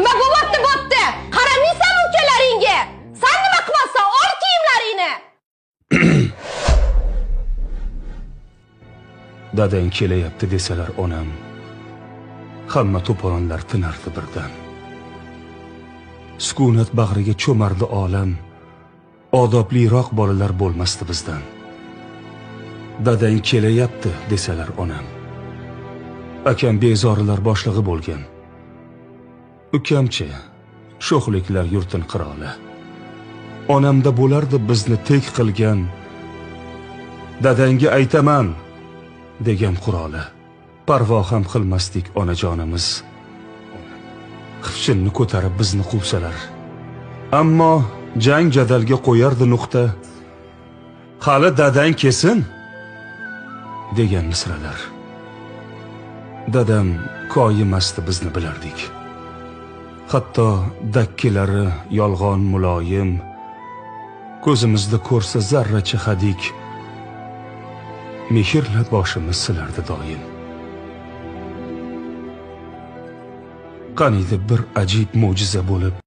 Nima bo'pti? Qaramaysan ukalaringga. Sen nima qilmasan? Ol kiyimlaringni. Dadang kelyapti desalar onam, hamma to'polonlar tinardi birdan. Sukunat bag'riga cho'mardi olam, odobliroq bolalar bo'lmasdi bizdan. Dadang kelyapti desalar onam, akam bezorilar boshlig'i bo'lgan. Ukamchi, sho'xliklar yurtin qiroli. Onamda bo'lardi bizni tek qilgan, dadangga aytaman degan quroli. Parvo ham qilmasdik onajonimiz. Xifchinni ko'tarib bizni quvsalar. Ammo jang jadalga qo'yardi nuqta. Hali dadang kesin degan misralar. Dadam koyimasdi bizni bilardik. Hatto dakkilari yolg'on muloyim, ko'zimizda ko'rsa zarracha hadik, mehrla boshimiz silardi doim. Qaniydi bir ajib mo'jiza bo'lib